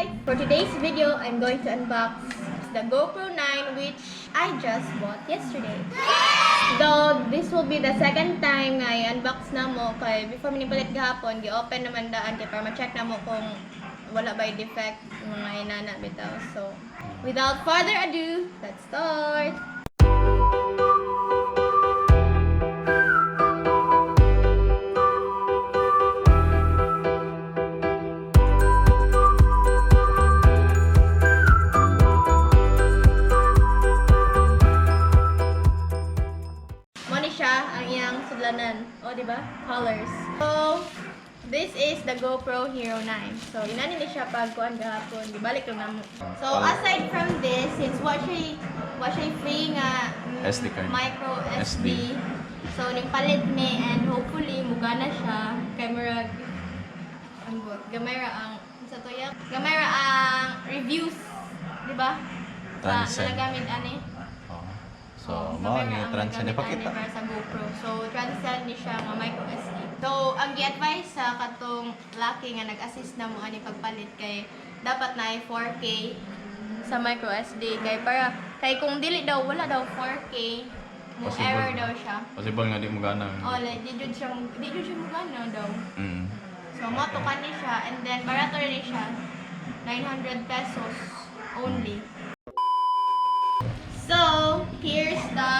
Hi! For today's video, I'm going to unbox the GoPro 9 which I just bought yesterday. Though this will be the second time na i-unbox na mo kay before minipalit gahapon, gi-open naman daan kay para ma-check na mo kung wala ba defect mga inana bitaw. So, without further ado, let's start! O, diba? Colors. So, this is the GoPro Hero 9. So, inani ni siya pag kuan gahapon. Gibalik lang namo. So, aside from this, since what siya free nga SD card. micro SD. So, nipalit ni and hopefully mugana siya. Camera gamera ang sa to ya. Gamera ang reviews, diba? Nagagamit ani. So, mo ni transcend ipakita para sa GoPro. So, transcend ni siya nga micro SD. So, ang gi-advise sa katong laki nga nag-assist na mo ani pagpalit kay dapat na 4K sa micro SD kay kung dili daw wala daw 4K mo error daw siya. Possible nga di mo gana. Oh, like di jud siya mo gana daw. So, mo to ni siya and then barato rin siya. 900 pesos only. So, here's the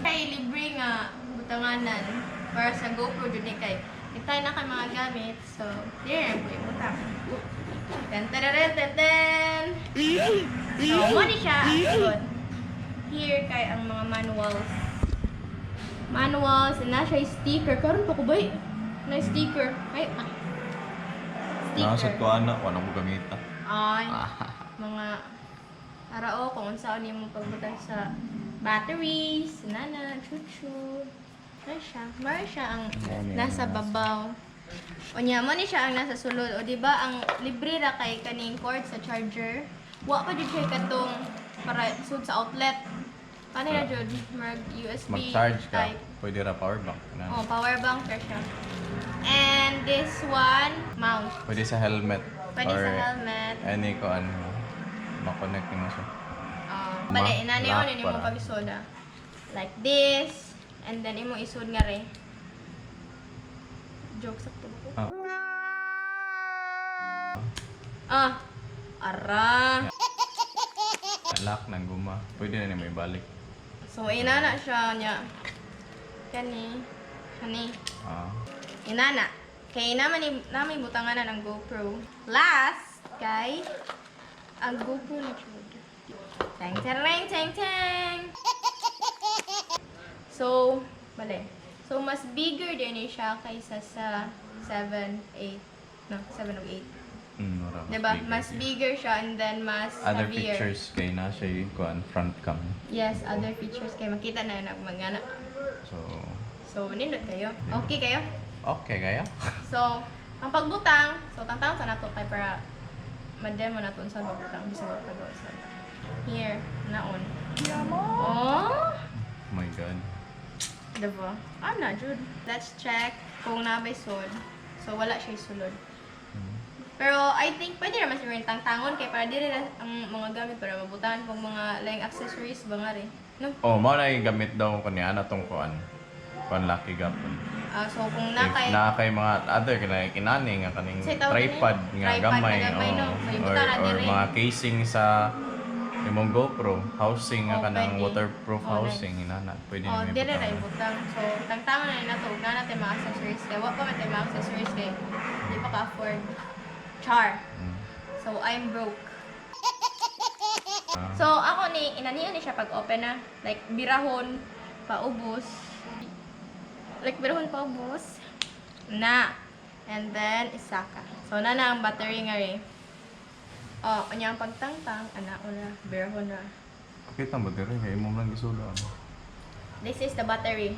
libre nga butanganan para sa GoPro dun kay itay na kay mga gamit. So, here po ibutang. Tan. So, mo ni siya good. Here kay ang mga manuals and na siya sticker karon pa ko ba na sticker ay Nakasad ko ana wala mo gamita. Ay mga arao kung saan niyo mo pagbutang sa batteries, nana, chuchu. Mara siya ang nasa babaw. O niya, mo ni siya ang nasa sulod. O diba, ang libre ra kay kaning cord sa charger. Wa pa jud siya katong para sud sa outlet. Paano na jud? Mag USB Mag-charge ka. type. Pwede ra power bank. Oh, power bank ka siya. And this one, mount. Pwede sa helmet. Pwede sa helmet. Any ko ano. Ma-connect mo siya. Bale, inaniyon ni mo para. pag-isoda. Like this. And then, imo isod nga rin. Joke sa tubo ko. Ara. Lock ng guma. Pwede na niya may balik. So, inana siya niya. Kani. Inana. Kaya namin butanganan ang GoPro. Last, kay ang GoPro na chud. Tang. So, bale. So, mas bigger din siya kaysa sa 7 o 8. Diba? Mas bigger siya and then mas other heavier. features kay na siya yung front cam. Yes, other features kay makita na nagmangana. So, nindot kayo. Okay kayo? Okay kaya? So, ang pagbutang, tangtang sa nato kay para ma-demo na sa pagbutang bisa magpagawa sa here, naon. Oh my god. Diba? Na, Jude. Let's check kung nabay sod. So, wala siya sulod. Pero, I think, pwede naman siya rin tangtangon kay para di rin ang mga gamit para mabutan kung mga laing accessories ba nga rin. No? Oh, mo na yung gamit daw ko niya na tong kuan lucky gapon. So, kung nakay mga other kanang kinani nga kaning tripod nga gamay or mga casing sa imong GoPro housing nga kanang waterproof housing inana pwede na dire ra ibutang. So, tangtangan na nato ug na natin mga accessories kay wa pa man tay mga accessories kay di pa ka-afford. Char. So, I'm broke. So, ako inaniya ni siya pag open na. Like, birahon, paubos. Na. And then, isaka. So, na ang battery nga rin. Kanya ang pagtangtang, birahon na. Kita mo dire kay imong lang gisulo. This is the battery.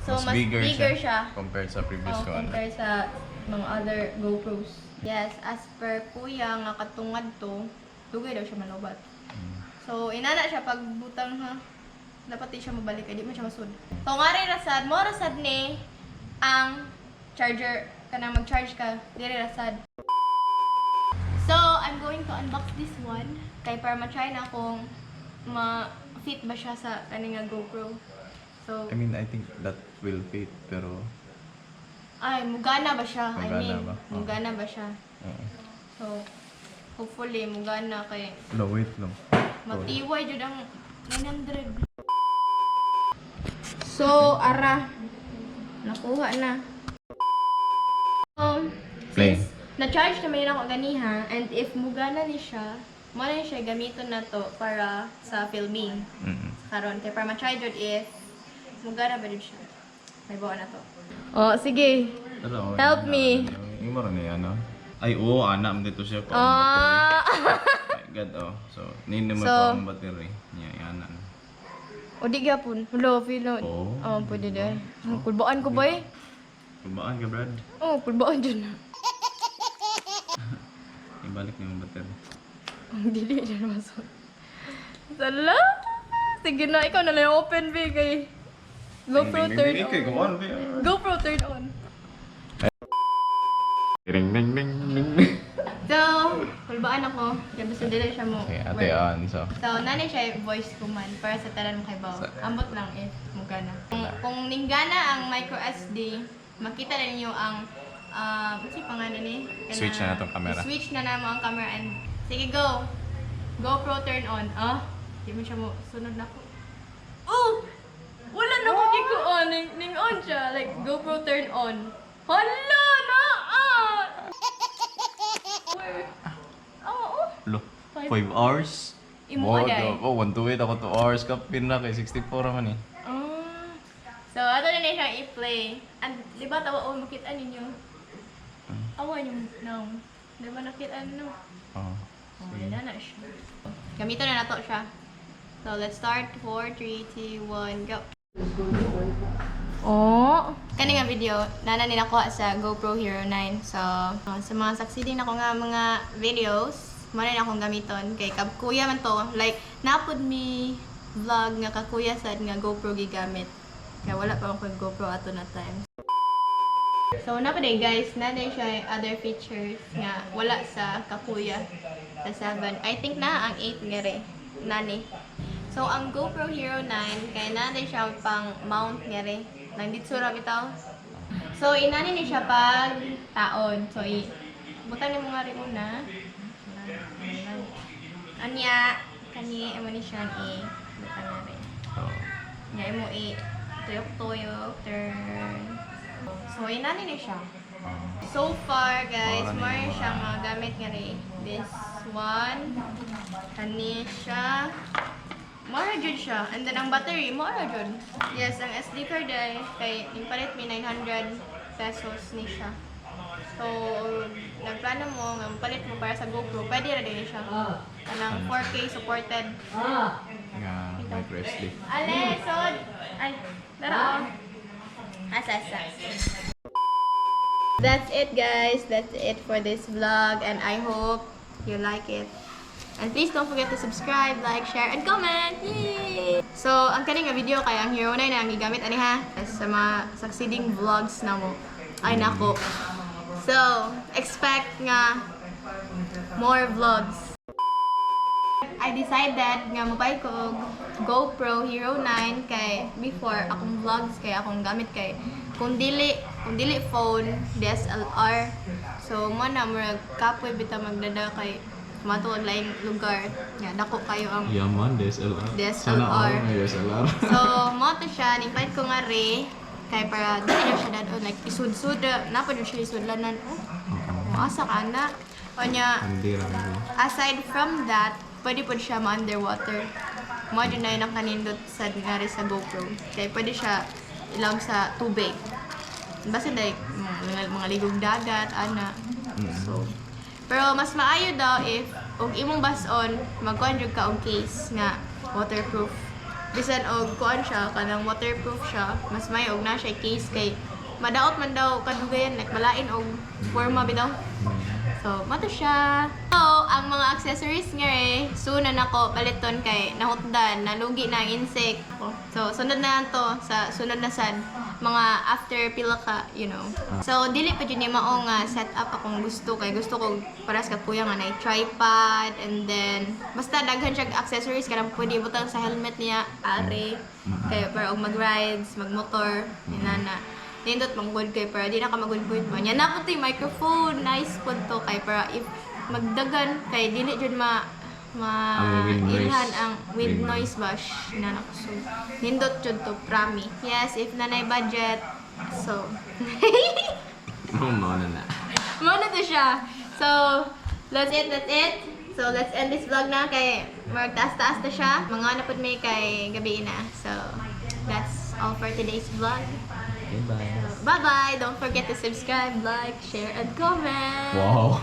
So, mas bigger siya compared sa previous ko. Compared sa mga other GoPros. Yes, as per kuya nga katungad to, dugay daw siya manobat. So, inana siya pagbutang ha. Dapat di siya mabalik, di mo siya masud. So, nga rin rasad ni ang charger, kanang mag-charge ka, di rin rasad. So, I'm going to unbox this one. Kay para ma-try na kung ma-fit ba siya sa kaning nga GoPro. So, I mean, I think that will fit, pero... ay, mugana ba siya? Mugana ba? Mugana ba siya? Oo. So, hopefully, mugana kay... No, wait lang. Matiway jud ang 900. So, ara. Nakuha na. Play. Since na-charge na may ako ganiha, and if mugana ni siya, mo na siya gamiton na to para sa filming. Karon kay para ma-try jud if mugana ba jud siya. May bawa na to. Oh, sige. Help me. Yung mara na yan, ay, oo, anak mo dito siya pa. My God, oh. So, nini mo pa ang battery. Yan, yan. O di gyapon. Hello, feel no. Oo. Pwede dai. Kulbaan ko ba eh? Kulbaan ka, Brad? Oo, kulbaan dyan. Ibalik niyo yung battery. Ang dili dyan masok. Sala! Sige na, ikaw na lang yung open big eh. GoPro turn on. GoPro turn on. Ding ding ding ding. So, kulbaan ako. Kaya basta dili siya mo. Okay, ate on. So, nani siya voice command para sa talan mo kay Bao. Ambot lang if mugana. Kung ninggana ang micro SD, makita na ninyo ang ano si pangalan ni? switch na natong camera. Switch na namo ang camera and sige go. GoPro turn on. Di mo siya mo sunod na ko. Oh! Wala na ko kiko on. Ning on siya. Like GoPro turn on. Hala na! Lo, 5 hours? Imo aday. Oh, 1 to 8 ako 2 hours ka pina kay 64 naman eh. So, ato na siyang i-play. And, di ba tawa makita ninyo? Awan yung no. Di ba nakita no? Oo. Wala na siya. Gamitan na nato siya. So, let's start. 4, 3, 2, 1, go. Kani nga video, nana ni nakuha sa GoPro Hero 9. So, sa mga succeeding ako nga mga videos, muna na akong gamiton. Kay kuya man to. Like, napod mi vlog nga kakuya sad nga GoPro gigamit. Kaya wala pa akong GoPro ato na time. So, napaday guys, nanay siya other features nga wala sa kakuya sa 7. I think na ang 8 nga rin. Nani. So, ang GoPro Hero 9, kaya nanay siya pang mount nga rin. Nandito ra bitaw. So, inani ni siya pag taon. So, butang ni mo nga rin muna. Anya, kani, emo ni siya butang na rin. Nga, emo tuyok-tuyok, turn. So, inani ni siya. So far, guys, more siyang gamit nga rin. This one, kani siya. Mara jud siya. And then ang battery, mara jud. Yes, ang SD card ay kay ipalit mi 900 pesos ni siya. So, nagplano mo nga palit mo para sa GoPro, pwede ra din siya. Kanang 4K supported. Nga micro SD. Ale, sod. Ay, dara. Asa. That's it guys. That's it for this vlog and I hope you like it. And please don't forget to subscribe, like, share, and comment! Yay! So, ang kaning nga video kaya ang Hero 9 na ang gigamit ani ha sa mga succeeding vlogs na mo. Ay nako. So, expect nga more vlogs. I decided nga mobile ko og GoPro Hero 9 kay before akong vlogs kay akong gamit kay kung dili phone DSLR. So, mo na murag kapoy bitaw magdada kay matuod laing lugar. Nga, dako kayo ang Yaman, DSLR. DSLR. Sana all may DSLR. So, mo to siya. Ningpahit ko nga rin. Kaya para dili na siya dadon. Like, isud-sud. Napad yun siya isudlanan. Asa ka na. O niya, aside from that, pwede po siya ma-underwater. Mo dyan na yun ang kanindot sa nga rin sa GoPro. Kaya pwede siya ilaw sa tubig. Basta like, mga ligog dagat, ana. So, pero mas maayo daw if og imong bas-on magkuan jud ka og case nga waterproof. Bisan og kuan siya kanang waterproof siya, mas maayo og na siya case kay madaot man daw kadugayan like malain og forma bitaw. So, mato siya. So, ang mga accessories nga sunan ako paliton kay nahutdan, nalugi na ang insect. So, sunod na to sa sunod na sad mga after pila ka, you know. So, dili pa dyan yung maong setup akong gusto kay gusto ko paras ka kuya nga na tripod and then basta daghan siya accessories kanang pwede butang sa helmet niya, are. Kaya para og mag-rides, mag-motor, inana. Nindot manggod kay para di na ka magulgod mo. Nya na puti microphone, nice pod to kay para if magdagan kay dili jud ilhan ang wind noise ba na so nindot jud to prami. Yes, if nanay budget. So Mo na. mo na to siya. So that's it. So let's end this vlog na kay magtaas-taas na siya. Mga na pud may kay gabi na. So that's all for today's vlog. Bye-bye. Bye-bye! Don't forget to subscribe, like, share, and comment! Wow!